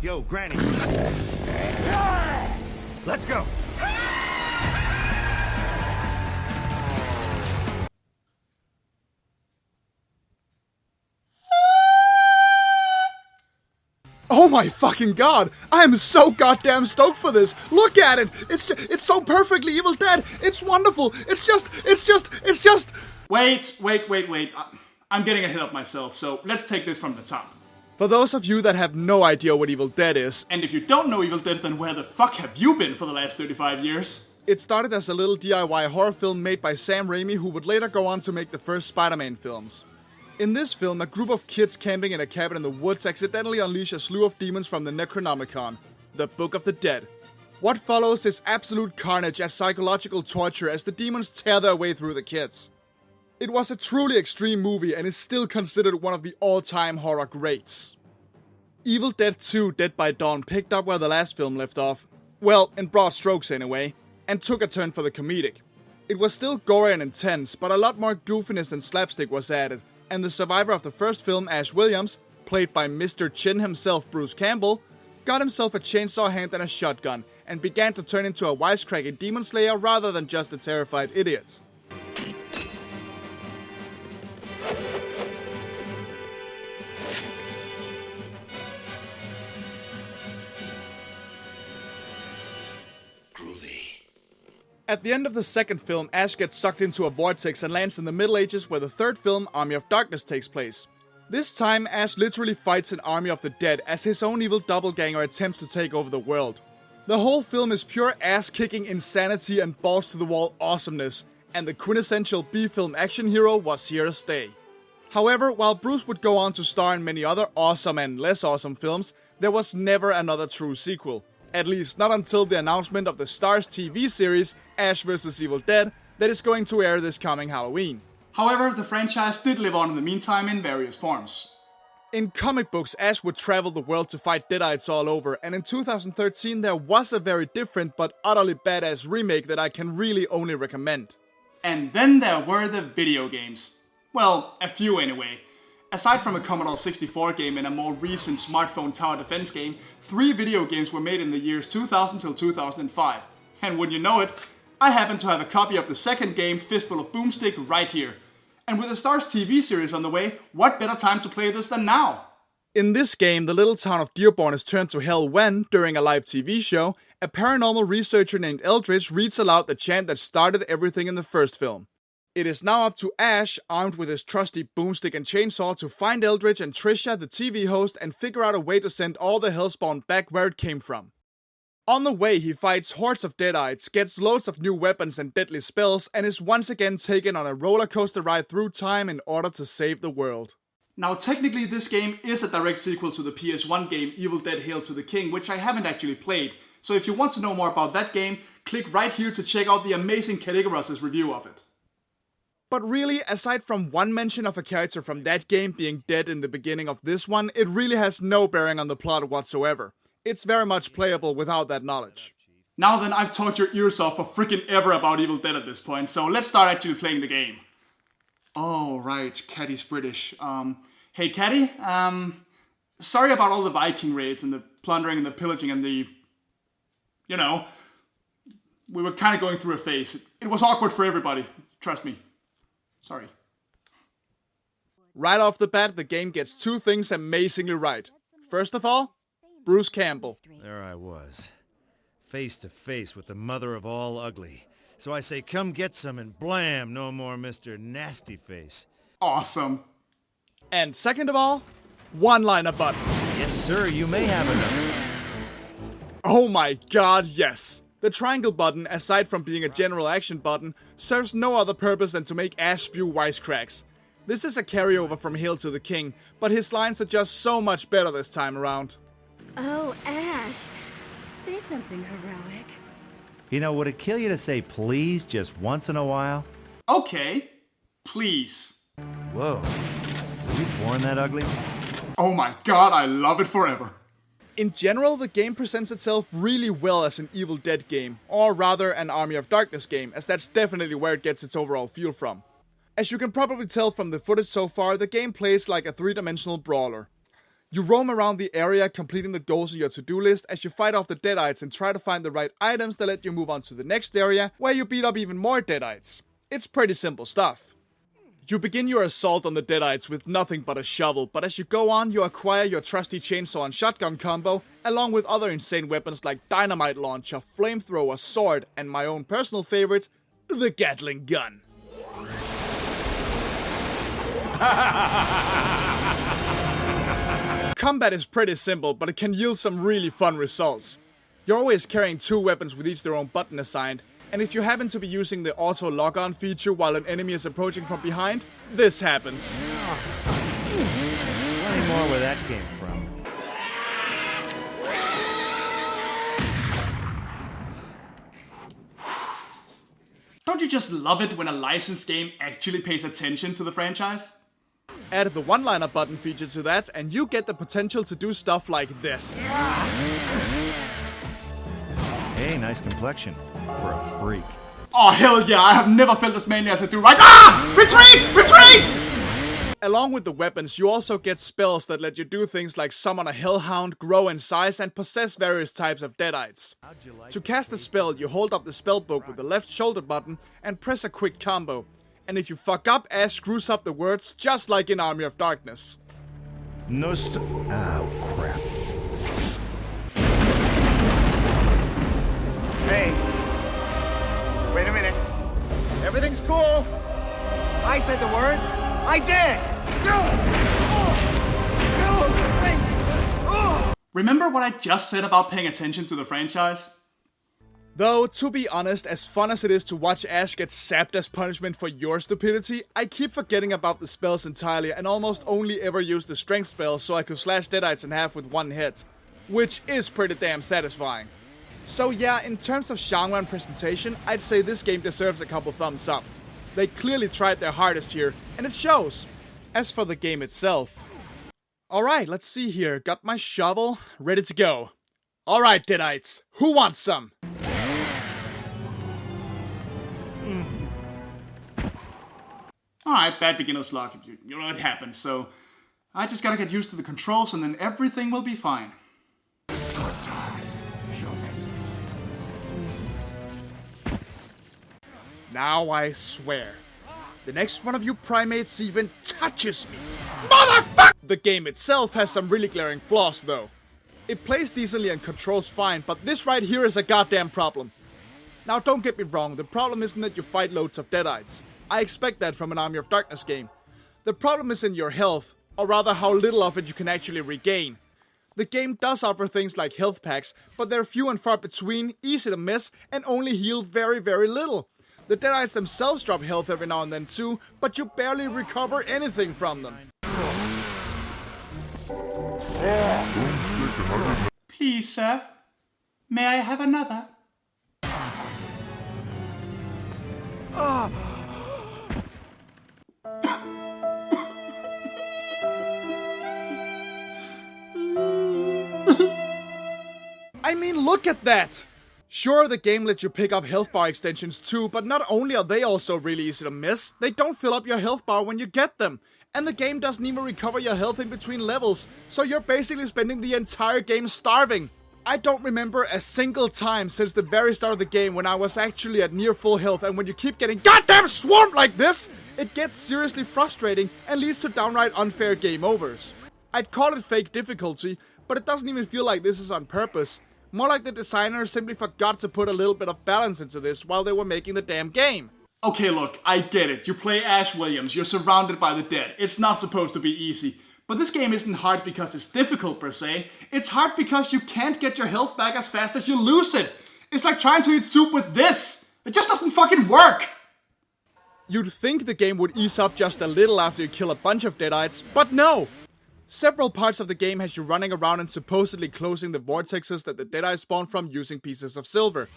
Yo, Granny. Let's go. Oh my fucking god! I am so goddamn stoked for this! Look at it! It's so perfectly Evil Dead! It's wonderful! It's just... Wait. I'm getting ahead of myself, so let's take this from the top. For those of you that have no idea what Evil Dead is, And if you don't know Evil Dead, then where the fuck have you been for the last 35 years? it started as a little DIY horror film made by Sam Raimi, who would later go on to make the first Spider-Man films. In this film, a group of kids camping in a cabin in the woods accidentally unleash a slew of demons from the Necronomicon, the Book of the Dead. What follows is absolute carnage and psychological torture as the demons tear their way through the kids. It was a truly extreme movie and is still considered one of the all-time horror greats. Evil Dead 2 Dead by Dawn picked up where the last film left off, well, in broad strokes anyway, and took a turn for the comedic. It was still gory and intense, but a lot more goofiness and slapstick was added, and the survivor of the first film, Ash Williams, played by Mr. Chin himself, Bruce Campbell, got himself a chainsaw hand and a shotgun, and began to turn into a wisecracking demon slayer rather than just a terrified idiot. At the end of the second film, Ash gets sucked into a vortex and lands in the Middle Ages where the third film, Army of Darkness, takes place. This time, Ash literally fights an army of the dead as his own evil doppelganger attempts to take over the world. The whole film is pure ass-kicking insanity and balls-to-the-wall awesomeness, and the quintessential B-film action hero was here to stay. However, while Bruce would go on to star in many other awesome and less awesome films, there was never another true sequel. At least not until the announcement of the Starz TV series, Ash vs. Evil Dead, that is going to air this coming Halloween. However, the franchise did live on in the meantime in various forms. In comic books, Ash would travel the world to fight Deadites all over, and in 2013 there was a very different but utterly badass remake that I can really only recommend. And then there were the video games. Well, a few anyway. Aside from a Commodore 64 game and a more recent smartphone tower defense game, 3 video games were made in the years 2000 till 2005. And wouldn't you know it, I happen to have a copy of the second game, Fistful of Boomstick, right here. And with the Starz TV series on the way, what better time to play this than now? In this game, the little town of Dearborn is turned to hell when, during a live TV show, a paranormal researcher named Eldridge reads aloud the chant that started everything in the first film. It is now up to Ash, armed with his trusty boomstick and chainsaw, to find Eldridge and Trisha, the TV host, and figure out a way to send all the Hellspawn back where it came from. On the way, he fights hordes of Deadites, gets loads of new weapons and deadly spells, and is once again taken on a roller coaster ride through time in order to save the world. Now technically this game is a direct sequel to the PS1 game Evil Dead Hail to the King, which I haven't actually played, so if you want to know more about that game, click right here to check out the amazing Cadigarus' review of it. But really, aside from one mention of a character from that game being dead in the beginning of this one, it really has no bearing on the plot whatsoever. It's very much playable without that knowledge. Now then, I've talked your ears off for freaking ever about Evil Dead at this point, so let's start actually playing the game. Oh, right, Caddy's British. Hey Caddy, sorry about all the Viking raids and the plundering and the pillaging and the... You know, we were kind of going through a phase. It was awkward for everybody, trust me. Sorry. Right off the bat, the game gets 2 things amazingly right. First of all, Bruce Campbell. There I was, face to face with the mother of all ugly. So I say, come get some, and blam, no more Mr. Nasty Face. Awesome. And second of all, one-liner button. Yes, sir, you may have another. Oh my god, yes. The triangle button, aside from being a general action button, serves no other purpose than to make Ash spew wisecracks. This is a carryover from Hail to the King, but his lines are just so much better this time around. Oh, Ash, say something heroic. You know, would it kill you to say please just once in a while? Okay, please. Whoa, were you born that ugly? Oh my god, I love it forever. In general, the game presents itself really well as an Evil Dead game, or rather an Army of Darkness game, as that's definitely where it gets its overall feel from. As you can probably tell from the footage so far, the game plays like a 3-dimensional brawler. You roam around the area completing the goals on your to-do list as you fight off the Deadites and try to find the right items that let you move on to the next area, where you beat up even more Deadites. It's pretty simple stuff. You begin your assault on the Deadites with nothing but a shovel, but as you go on, you acquire your trusty chainsaw and shotgun combo, along with other insane weapons like dynamite launcher, flamethrower, sword, and my own personal favorite, the Gatling gun. Combat is pretty simple, but it can yield some really fun results. You're always carrying 2 weapons with each their own button assigned, and if you happen to be using the auto lock-on feature while an enemy is approaching from behind, this happens. Plenty more where that came from. Don't you just love it when a licensed game actually pays attention to the franchise? Add the one-liner button feature to that, and you get the potential to do stuff like this. Hey, nice complexion. For a freak. Oh hell yeah, I have never felt as manly as I do right now! Retreat! Retreat! Along with the weapons, you also get spells that let you do things like summon a hellhound, grow in size, and possess various types of Deadites. To cast a spell, you hold up the spell book with the left shoulder button and press a quick combo. And if you fuck up, Ash screws up the words just like in Army of Darkness. Oh, crap. Hey, wait a minute. Everything's cool. I said the word. I did. Remember what I just said about paying attention to the franchise? Though, to be honest, as fun as it is to watch Ash get sapped as punishment for your stupidity, I keep forgetting about the spells entirely and almost only ever use the strength spell so I could slash Deadites in half with one hit, which is pretty damn satisfying. So yeah, in terms of genre and presentation, I'd say this game deserves a couple thumbs up. They clearly tried their hardest here, and it shows. As for the game itself... Alright, let's see here. Got my shovel, ready to go. Alright, Deadites, who wants some? Alright, bad beginner's luck. You know it happens, so... I just gotta get used to the controls and then everything will be fine. Now I swear, the next one of you primates even touches me, motherfucker! The game itself has some really glaring flaws though. It plays decently and controls fine, but this right here is a goddamn problem. Now don't get me wrong, the problem isn't that you fight loads of Deadites. I expect that from an Army of Darkness game. The problem is in your health, or rather how little of it you can actually regain. The game does offer things like health packs, but they're few and far between, easy to miss, and only heal very, very little. The Deadites themselves drop health every now and then too, but you barely recover anything from them. Please, sir. May I have another? I mean, look at that! Sure, the game lets you pick up health bar extensions too, but not only are they also really easy to miss, they don't fill up your health bar when you get them. And the game doesn't even recover your health in between levels, so you're basically spending the entire game starving. I don't remember a single time since the very start of the game when I was actually at near full health, and when you keep getting goddamn swamped like this, it gets seriously frustrating and leads to downright unfair game overs. I'd call it fake difficulty, but it doesn't even feel like this is on purpose. More like the designers simply forgot to put a little bit of balance into this while they were making the damn game. Okay, look, I get it. You play Ash Williams, you're surrounded by the dead. It's not supposed to be easy. But this game isn't hard because it's difficult per se. It's hard because you can't get your health back as fast as you lose it. It's like trying to eat soup with this. It just doesn't fucking work. You'd think the game would ease up just a little after you kill a bunch of Deadites, but no! Several parts of the game has you running around and supposedly closing the vortexes that the Deadites spawn from using pieces of silver.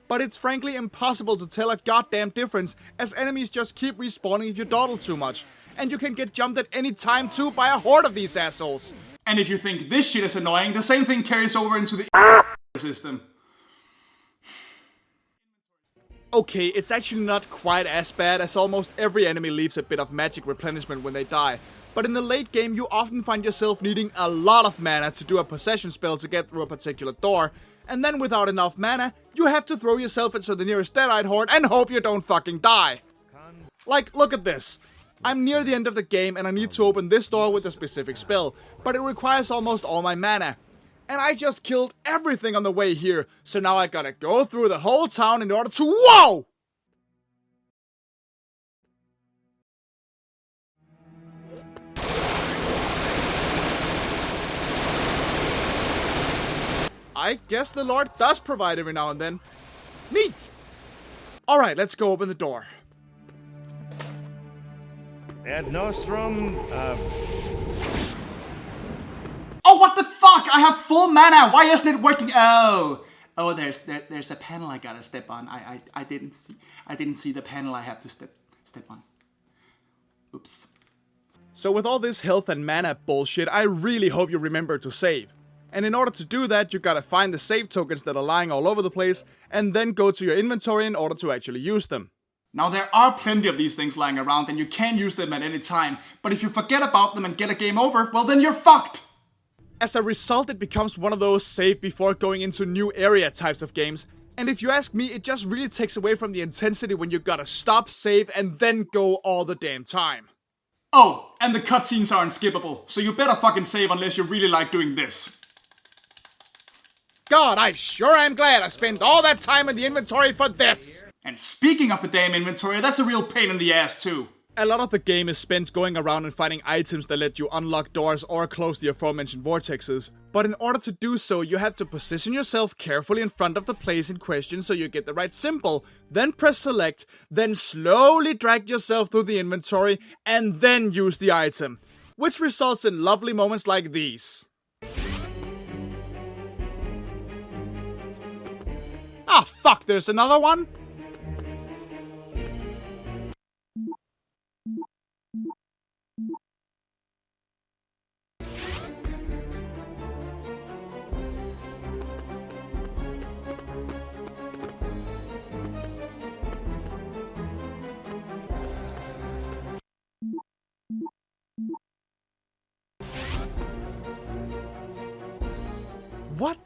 But it's frankly impossible to tell a goddamn difference, as enemies just keep respawning if you dawdle too much. And you can get jumped at any time too by a horde of these assholes. And if you think this shit is annoying, the same thing carries over into the system. Okay, it's actually not quite as bad, as almost every enemy leaves a bit of magic replenishment when they die. But in the late game, you often find yourself needing a lot of mana to do a possession spell to get through a particular door. And then without enough mana, you have to throw yourself into the nearest Deadite horde and hope you don't fucking die. Like, look at this. I'm near the end of the game and I need to open this door with a specific spell, but it requires almost all my mana. And I just killed everything on the way here, so now I gotta go through the whole town in order to— WHOA! I guess the Lord does provide every now and then. Neat! Alright, let's go open the door. Ad Nostrum, Oh, what the fuck? I have full mana. Why isn't it working? Oh, there's a panel I gotta step on. I didn't see the panel I have to step on. Oops. So with all this health and mana bullshit, I really hope you remember to save. And in order to do that, you gotta find the save tokens that are lying all over the place, and then go to your inventory in order to actually use them. Now there are plenty of these things lying around and you can use them at any time, but if you forget about them and get a game over, well then you're fucked! As a result, it becomes one of those save before going into new area types of games. And if you ask me, it just really takes away from the intensity when you gotta stop, save, and then go all the damn time. Oh, and the cutscenes are unskippable, so you better fucking save unless you really like doing this. God, I sure am glad I spent all that time in the inventory for this! And speaking of the damn inventory, that's a real pain in the ass too. A lot of the game is spent going around and finding items that let you unlock doors or close the aforementioned vortexes. But in order to do so, you have to position yourself carefully in front of the place in question so you get the right symbol, then press select, then slowly drag yourself through the inventory, and then use the item. Which results in lovely moments like these. Ah, fuck, there's another one? What?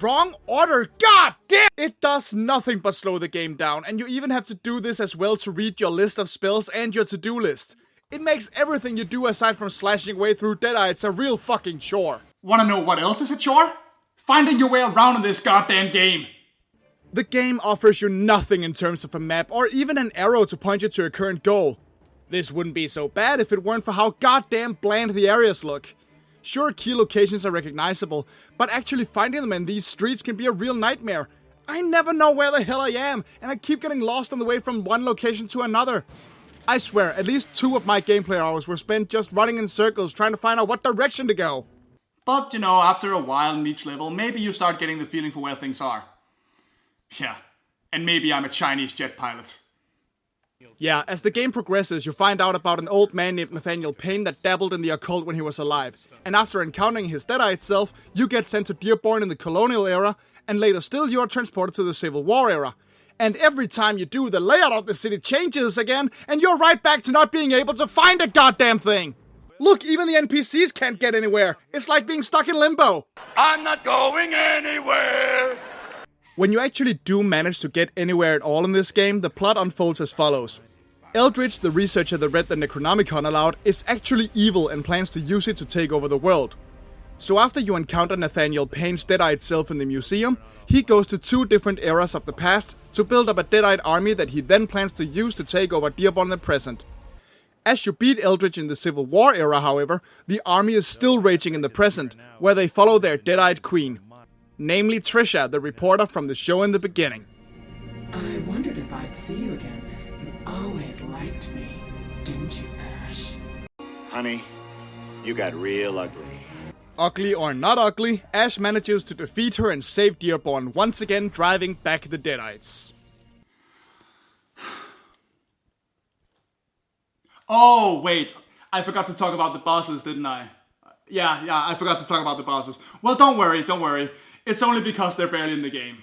Wrong order? God damn! It does nothing but slow the game down, and you even have to do this as well to read your list of spells and your to-do list. It makes everything you do aside from slashing way through Deadites a real fucking chore. Wanna know what else is a chore? Finding your way around in this goddamn game. The game offers you nothing in terms of a map or even an arrow to point you to your current goal. This wouldn't be so bad if it weren't for how goddamn bland the areas look. Sure, key locations are recognizable, but actually finding them in these streets can be a real nightmare. I never know where the hell I am, and I keep getting lost on the way from one location to another. I swear, at least 2 of my gameplay hours were spent just running in circles trying to find out what direction to go. But, you know, after a while in each level, maybe you start getting the feeling for where things are. Yeah, and maybe I'm a Chinese jet pilot. Yeah, as the game progresses, you find out about an old man named Nathaniel Payne that dabbled in the occult when he was alive. And after encountering his Deadite self, you get sent to Dearborn in the colonial era, and later still you are transported to the Civil War era. And every time you do, the layout of the city changes again, and you're right back to not being able to find a goddamn thing! Look, even the NPCs can't get anywhere. It's like being stuck in limbo. I'm not going anywhere! When you actually do manage to get anywhere at all in this game, the plot unfolds as follows. Eldridge, the researcher that read the Necronomicon aloud, is actually evil and plans to use it to take over the world. So after you encounter Nathaniel Payne's Deadite self in the museum, he goes to 2 different eras of the past to build up a Deadite army that he then plans to use to take over Dearborn in the present. As you beat Eldridge in the Civil War era, however, the army is still raging in the present, where they follow their Deadite queen. Namely Trisha, the reporter from the show in the beginning. I wondered if I'd see you again. You always liked me, didn't you, Ash? Honey, you got real ugly. Ugly or not ugly, Ash manages to defeat her and save Dearborn, once again driving back the Deadites. Oh, wait. I forgot to talk about the bosses, didn't I? Yeah, I forgot to talk about the bosses. Well, don't worry. It's only because they're barely in the game.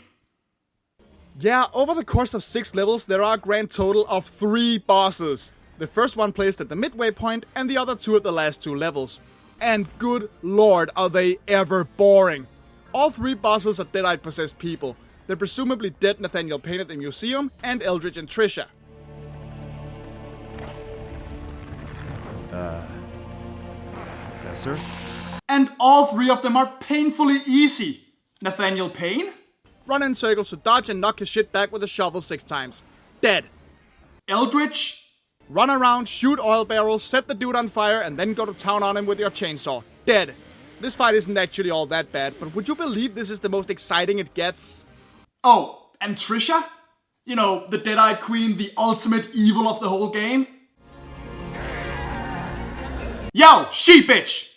Yeah, over the course of 6 levels, there are a grand total of 3 bosses. The first one placed at the midway point, and the other 2 at the last 2 levels. And good lord, are they ever boring. All 3 bosses are Deadite-possessed people. They're presumably dead Nathaniel Payne at the museum, and Eldridge and Trisha. Yes, sir? And all 3 of them are painfully easy. Nathaniel Payne? Run in circles to dodge and knock his shit back with a shovel 6 times. Dead. Eldridge? Run around, shoot oil barrels, set the dude on fire, and then go to town on him with your chainsaw. Dead. This fight isn't actually all that bad, but would you believe this is the most exciting it gets? Oh, and Trisha? You know, the Deadite Queen, the ultimate evil of the whole game? Yo, she bitch!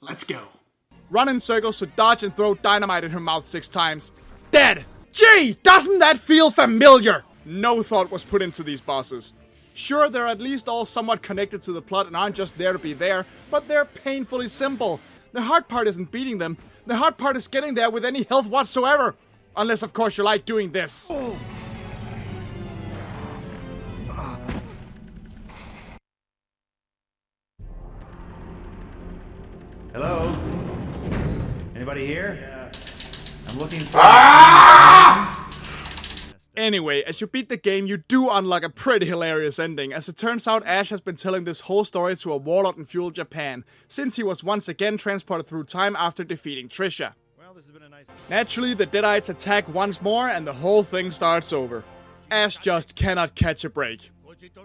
Let's go. Run in circles to dodge and throw dynamite in her mouth 6 times. Dead! Gee, doesn't that feel familiar? No thought was put into these bosses. Sure, they're at least all somewhat connected to the plot and aren't just there to be there, but they're painfully simple. The hard part isn't beating them. The hard part is getting there with any health whatsoever. Unless, of course, you like doing this. Hello? Anybody here? Yeah. I'm looking for... Anyway, as you beat the game, you do unlock a pretty hilarious ending. As it turns out, Ash has been telling this whole story to a warlord in feudal Japan, since he was once again transported through time after defeating Trisha. Well, this has been a nice... Naturally, the Deadites attack once more, and the whole thing starts over. Ash just cannot catch a break.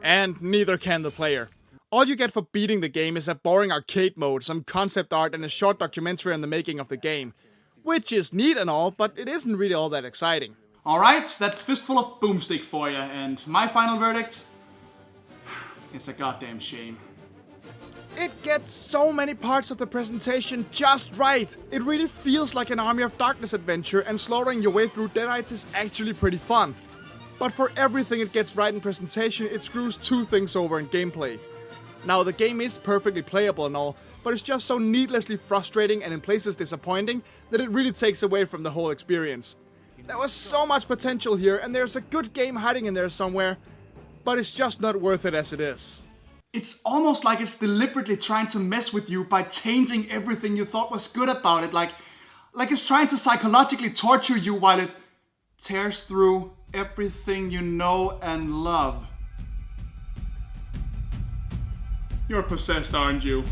And neither can the player. All you get for beating the game is a boring arcade mode, some concept art, and a short documentary on the making of the game. Which is neat and all, but it isn't really all that exciting. Alright, that's Fistful of Boomstick for you, and my final verdict? It's a goddamn shame. It gets so many parts of the presentation just right. It really feels like an Army of Darkness adventure, and slaughtering your way through Deadites is actually pretty fun. But for everything it gets right in presentation, it screws 2 things over in gameplay. Now, the game is perfectly playable and all, but it's just so needlessly frustrating and in places disappointing that it really takes away from the whole experience. There was so much potential here, and there's a good game hiding in there somewhere, but it's just not worth it as it is. It's almost like it's deliberately trying to mess with you by tainting everything you thought was good about it, like it's trying to psychologically torture you while it tears through everything you know and love. You're possessed, aren't you?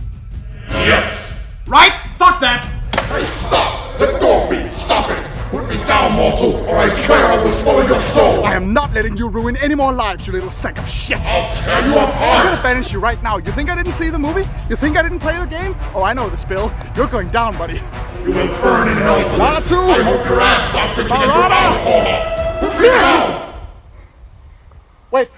Yes! Right? Fuck that! Hey, stop! Let go of me! Stop it! Put me down, mortal, or I swear I will swallow your soul! I am not letting you ruin any more lives, you little sack of shit! I'll tear you apart! I'm gonna banish you right now. You think I didn't see the movie? You think I didn't play the game? Oh, I know the spill. You're going down, buddy. You will burn in hell for this! Latu! I hope your ass stops itching and your mouth fall off! Put me down! Wait.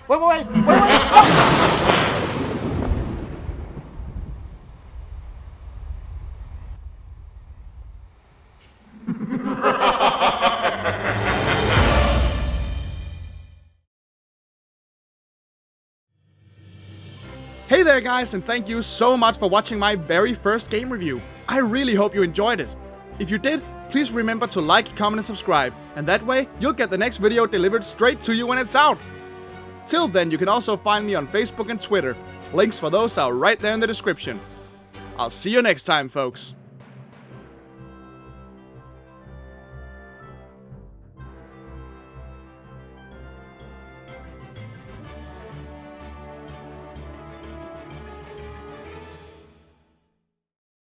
Hey there guys, and thank you so much for watching my very first game review. I really hope you enjoyed it. If you did, please remember to like, comment and subscribe, and that way you'll get the next video delivered straight to you when it's out. Till then, you can also find me on Facebook and Twitter. Links for those are right there in the description. I'll see you next time, folks.